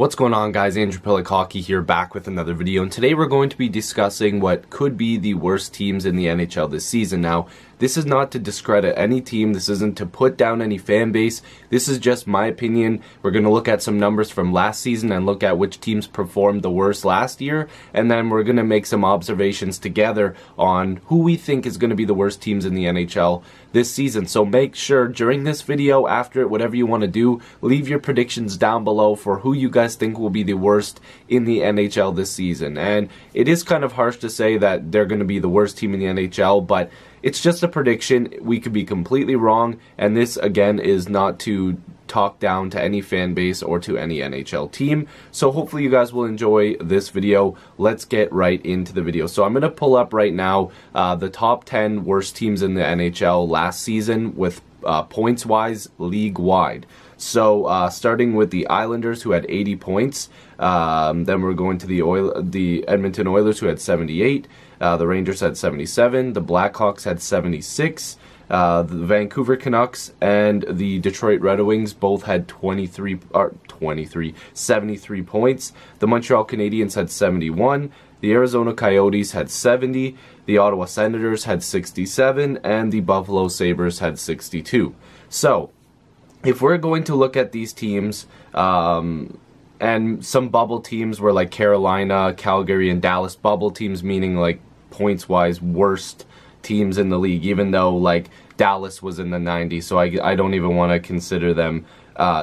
What's going on, guys? Andrew Piluk Hockey here, back with another video, and today we're going to be discussing what could be the worst teams in the NHL this season. Now, this is not to discredit any team, this isn't to put down any fan base, this is just my opinion. We're going to look at some numbers from last season and look at which teams performed the worst last year, and then we're going to make some observations together on who we think is going to be the worst teams in the NHL this season. So make sure during this video, after it, whatever you want to do, leave your predictions down below for who you guys think will be the worst in the NHL this season. And it is kind of harsh to say that they're going to be the worst team in the NHL, but it's just a prediction. We could be completely wrong, and this again is not to talk down to any fan base or to any NHL team. So hopefully you guys will enjoy this video. Let's get right into the video. So I'm going to pull up right now the top 10 worst teams in the NHL last season with points wise, league wide. So starting with the Islanders, who had 80 points. Then we're going to the Edmonton Oilers, who had 78. The Rangers had 77. The Blackhawks had 76. The Vancouver Canucks and the Detroit Red Wings both had 73 points. The Montreal Canadiens had 71. The Arizona Coyotes had 70. The Ottawa Senators had 67. And the Buffalo Sabres had 62. So, if we're going to look at these teams, and some bubble teams were like Carolina, Calgary, and Dallas, bubble teams meaning like points-wise worst teams in the league, even though like Dallas was in the 90s, so I don't even want to consider them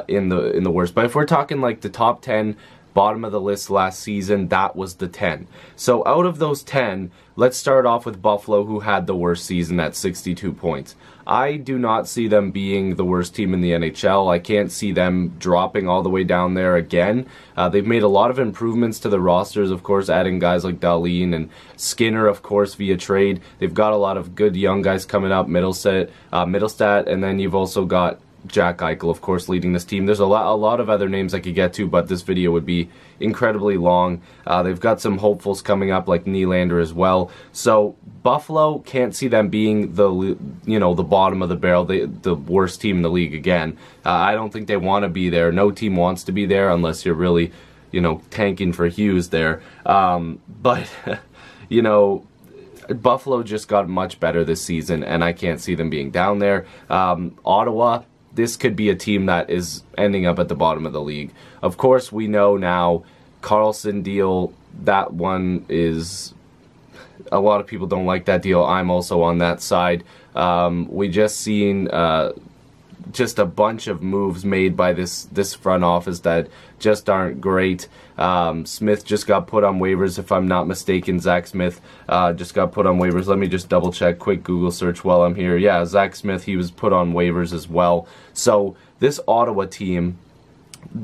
in the worst. But if we're talking like the top 10, bottom of the list last season, that was the 10. So out of those 10, let's start off with Buffalo, who had the worst season at 62 points. I do not see them being the worst team in the NHL. I can't see them dropping all the way down there again. They've made a lot of improvements to the rosters, of course, adding guys like Dahlin and Skinner, of course, via trade. They've got a lot of good young guys coming up, Middlestat, and then you've also got Jack Eichel, of course, leading this team. There's a lot of other names I could get to, but this video would be incredibly long. They've got some hopefuls coming up, like Nylander as well. So Buffalo, can't see them being the bottom of the barrel, the worst team in the league again. I don't think they want to be there. No team wants to be there unless you're really, tanking for Hughes there. But Buffalo just got much better this season, and I can't see them being down there. Ottawa, this could be a team that is ending up at the bottom of the league. Of course, we know now, Karlsson deal, that one is, a lot of people don't like that deal. I'm also on that side. We just seen just a bunch of moves made by this front office that just aren't great. Smith just got put on waivers, if I'm not mistaken. Zach Smith just got put on waivers. Let me just double check, quick Google search while I'm here. Yeah, Zach Smith, he was put on waivers as well. So this Ottawa team,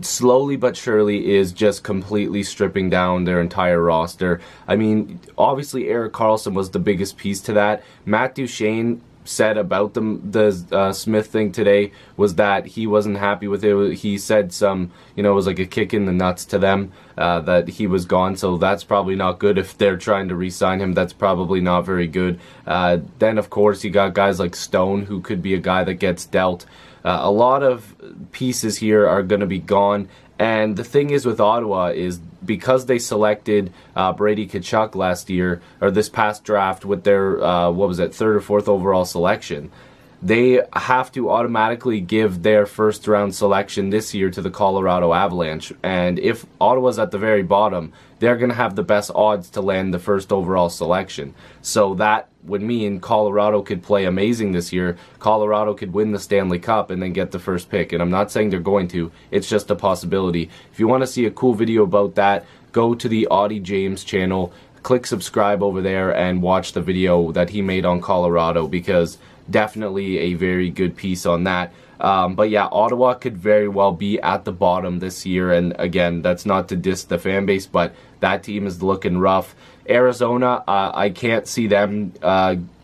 slowly but surely, is just completely stripping down their entire roster. I mean, obviously Erik Karlsson was the biggest piece to that. Matt Duchene said about the Smith thing today was that he wasn't happy with it. He said some, it was like a kick in the nuts to them that he was gone, so that's probably not good. If they're trying to re-sign him, that's probably not very good. Then, of course, you got guys like Stone, who could be a guy that gets dealt. A lot of pieces here are going to be gone. And the thing is with Ottawa is because they selected Brady Tkachuk last year, or this past draft, with their, third or fourth overall selection, they have to automatically give their first round selection this year to the Colorado Avalanche. And if Ottawa's at the very bottom, they're going to have the best odds to land the first overall selection. So that would mean Colorado could play amazing this year. Colorado could win the Stanley Cup and then get the first pick. And I'm not saying they're going to. It's just a possibility. If you want to see a cool video about that, go to the Audie James channel. Click subscribe over there and watch the video that he made on Colorado, because definitely a very good piece on that. But yeah, Ottawa could very well be at the bottom this year, and again, that's not to diss the fan base, but that team is looking rough. Arizona, I can't see them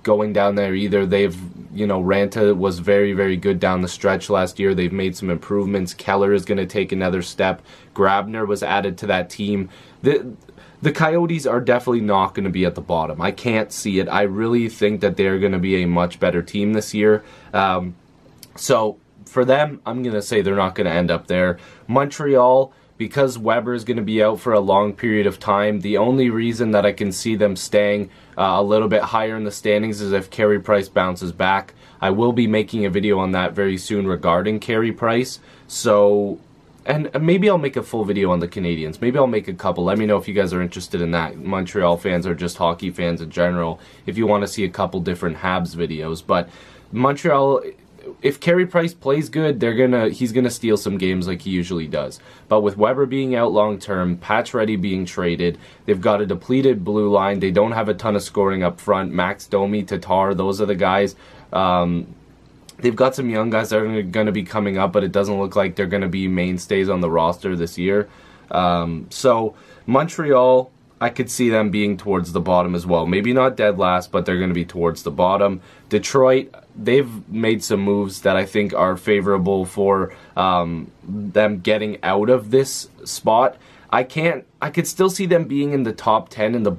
going down there either. They've, Ranta was very, very good down the stretch last year. They've made some improvements. Keller is going to take another step. Grabner was added to that team. The Coyotes are definitely not going to be at the bottom. I can't see it. I really think that they're going to be a much better team this year. So for them, I'm going to say they're not going to end up there. Montreal, because Weber is going to be out for a long period of time, the only reason that I can see them staying a little bit higher in the standings is if Carey Price bounces back. I will be making a video on that very soon regarding Carey Price. So, and maybe I'll make a full video on the Canadiens. Maybe I'll make a couple. Let me know if you guys are interested in that. Montreal fans or just hockey fans in general, if you want to see a couple different Habs videos. But Montreal, if Carey Price plays good, he's gonna steal some games like he usually does. But with Weber being out long term, Pacioretty being traded, they've got a depleted blue line. They don't have a ton of scoring up front. Max Domi, Tatar, those are the guys. They've got some young guys that are going to be coming up, but it doesn't look like they're going to be mainstays on the roster this year. So Montreal, I could see them being towards the bottom as well. Maybe not dead last, but they're going to be towards the bottom. Detroit, they've made some moves that I think are favorable for them getting out of this spot. I could still see them being in the top 10 in the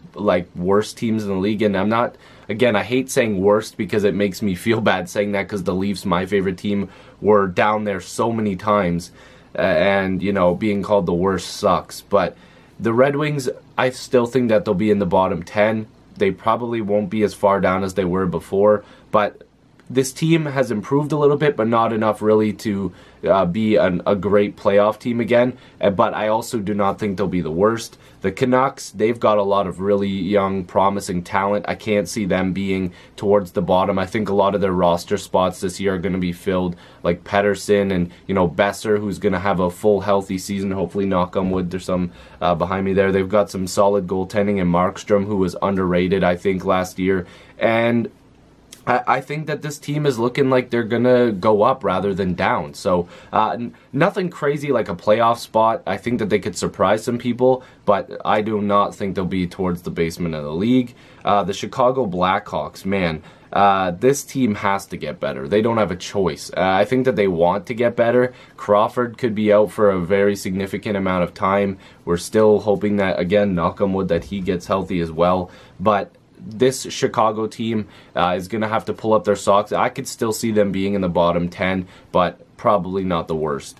worst teams in the league, and I'm not. Again, I hate saying worst because it makes me feel bad saying that, because the Leafs, my favorite team, were down there so many times, and being called the worst sucks. But the Red Wings, I still think that they'll be in the bottom 10. They probably won't be as far down as they were before, but this team has improved a little bit, but not enough really to be a great playoff team again. But I also do not think they'll be the worst. The Canucks, they've got a lot of really young, promising talent. I can't see them being towards the bottom. I think a lot of their roster spots this year are going to be filled, like Pettersson and Besser, who's going to have a full healthy season. Hopefully, knock on wood, there's some behind me there. They've got some solid goaltending, and Markstrom, who was underrated, I think, last year. And I think that this team is looking like they're going to go up rather than down. So nothing crazy like a playoff spot. I think that they could surprise some people, but I do not think they'll be towards the basement of the league. The Chicago Blackhawks, man, this team has to get better. They don't have a choice. I think that they want to get better. Crawford could be out for a very significant amount of time. We're still hoping that, again, knock on wood, that he gets healthy as well. But this Chicago team is going to have to pull up their socks. I could still see them being in the bottom 10, but probably not the worst.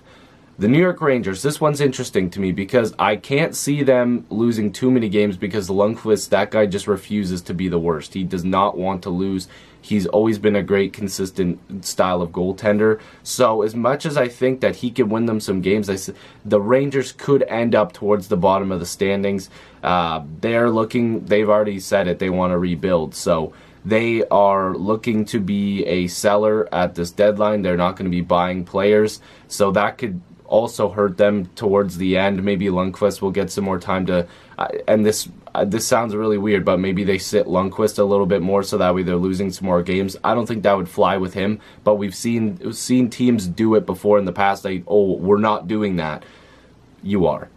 The New York Rangers, this one's interesting to me because I can't see them losing too many games because Lundqvist, that guy just refuses to be the worst. He does not want to lose. He's always been a great, consistent style of goaltender. So as much as I think that he could win them some games, the Rangers could end up towards the bottom of the standings. They've already said it, they want to rebuild. So they are looking to be a seller at this deadline. They're not going to be buying players. So that could also hurt them towards the end. Maybe Lundqvist will get some more time to, and this sounds really weird, but maybe they sit Lundqvist a little bit more so that way they're losing some more games. I don't think that would fly with him, but we've seen teams do it before in the past. We're not doing that. You are.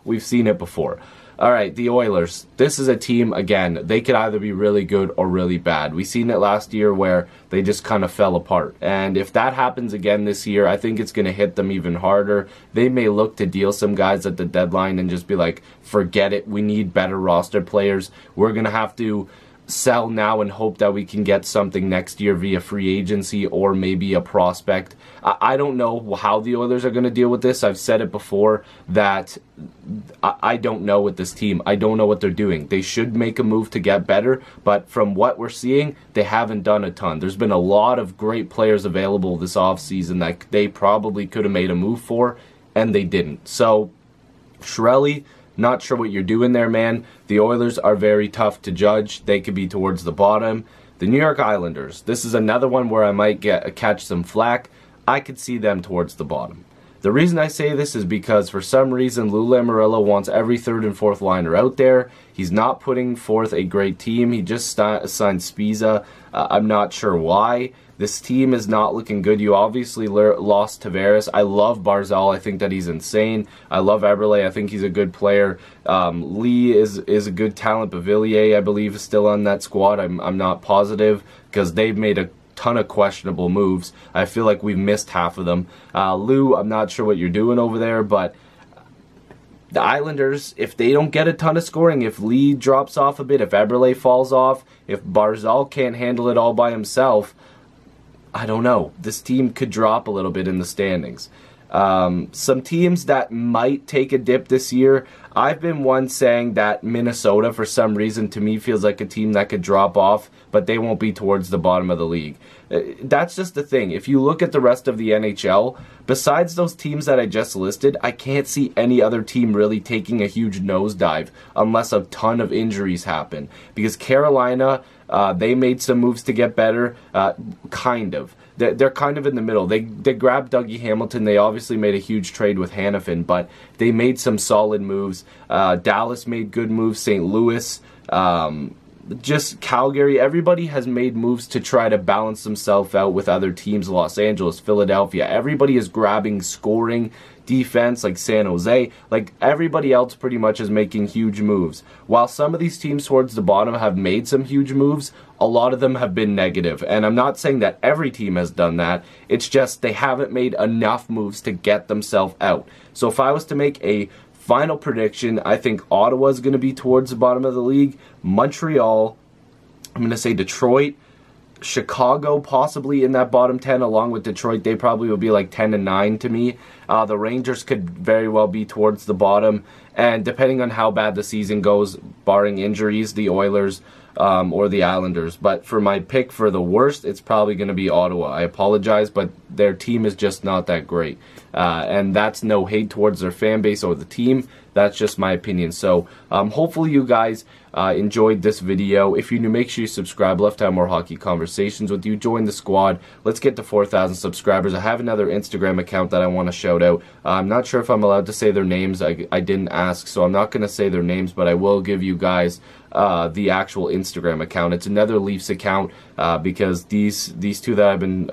We've seen it before. All right, the Oilers. This is a team, again, they could either be really good or really bad. We seen it last year where they just kind of fell apart. And if that happens again this year, I think it's going to hit them even harder. They may look to deal some guys at the deadline and just be like, forget it, we need better roster players. We're going to have to sell now and hope that we can get something next year via free agency or maybe a prospect. I don't know how the Oilers are going to deal with this. I've said it before that I don't know with this team. I don't know what they're doing. They should make a move to get better, but from what we're seeing, they haven't done a ton. There's been a lot of great players available this offseason that they probably could have made a move for, and they didn't. So, Chiarelli, not sure what you're doing there, man. The Oilers are very tough to judge. They could be towards the bottom. The New York Islanders. This is another one where I might catch some flack. I could see them towards the bottom. The reason I say this is because for some reason Lou Lamoriello wants every third and fourth liner out there. He's not putting forth a great team. He just signed Spiza. I'm not sure why. This team is not looking good. You obviously lost Tavares. I love Barzal. I think that he's insane. I love Eberle. I think he's a good player. Lee is a good talent. Bavillier, I believe, is still on that squad. I'm not positive because they've made a ton of questionable moves. I feel like we've missed half of them. Lou, I'm not sure what you're doing over there, but the Islanders, if they don't get a ton of scoring, if Lee drops off a bit, if Eberle falls off, if Barzal can't handle it all by himself, I don't know. This team could drop a little bit in the standings. Some teams that might take a dip this year, I've been one saying that Minnesota, for some reason, to me feels like a team that could drop off, but they won't be towards the bottom of the league. That's just the thing. If you look at the rest of the NHL, besides those teams that I just listed, I can't see any other team really taking a huge nosedive unless a ton of injuries happen. Because Carolina, they made some moves to get better, kind of. They're kind of in the middle. They grabbed Dougie Hamilton. They obviously made a huge trade with Hanifin, but they made some solid moves. Dallas made good moves. St. Louis, just Calgary. Everybody has made moves to try to balance themselves out with other teams. Los Angeles, Philadelphia. Everybody is grabbing scoring defense, like San Jose. Like, everybody else pretty much is making huge moves. While some of these teams towards the bottom have made some huge moves, a lot of them have been negative. And I'm not saying that every team has done that. It's just they haven't made enough moves to get themselves out. So if I was to make a final prediction, I think Ottawa is going to be towards the bottom of the league. Montreal, I'm going to say Detroit, Chicago possibly in that bottom 10 along with Detroit. They probably will be like 10 and 9 to me. The Rangers could very well be towards the bottom, and depending on how bad the season goes, barring injuries, the Oilers or the Islanders. But for my pick for the worst, it's probably going to be Ottawa. I apologize, but their team is just not that great. And that's no hate towards their fan base or the team. That's just my opinion. So hopefully you guys enjoyed this video. If you're new, make sure you subscribe. Love to have more hockey conversations with you. Join the squad. Let's get to 4,000 subscribers. I have another Instagram account that I want to shout out. I'm not sure if I'm allowed to say their names. I didn't ask, so I'm not going to say their names, but I will give you guys the actual Instagram account. It's another Leafs account because these two that I've been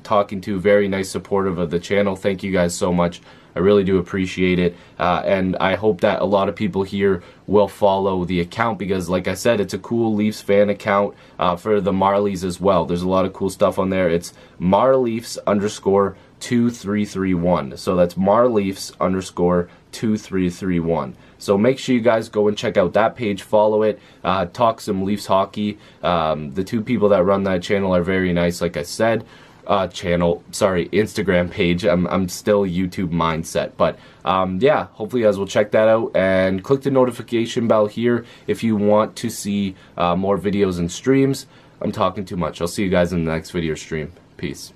talking to, very nice, supportive of the channel. Thank you guys so much. I really do appreciate it, and I hope that a lot of people here will follow the account because, like I said, it's a cool Leafs fan account for the Marlies as well. There's a lot of cool stuff on there. It's Marleafs_2331. So that's Marleafs_2331. So make sure you guys go and check out that page, follow it, talk some Leafs hockey. The two people that run that channel are very nice, like I said. Instagram page. I'm still YouTube mindset, but yeah, hopefully you guys will check that out and click the notification bell here if you want to see more videos and streams. I'm talking too much. I'll see you guys in the next video stream. Peace.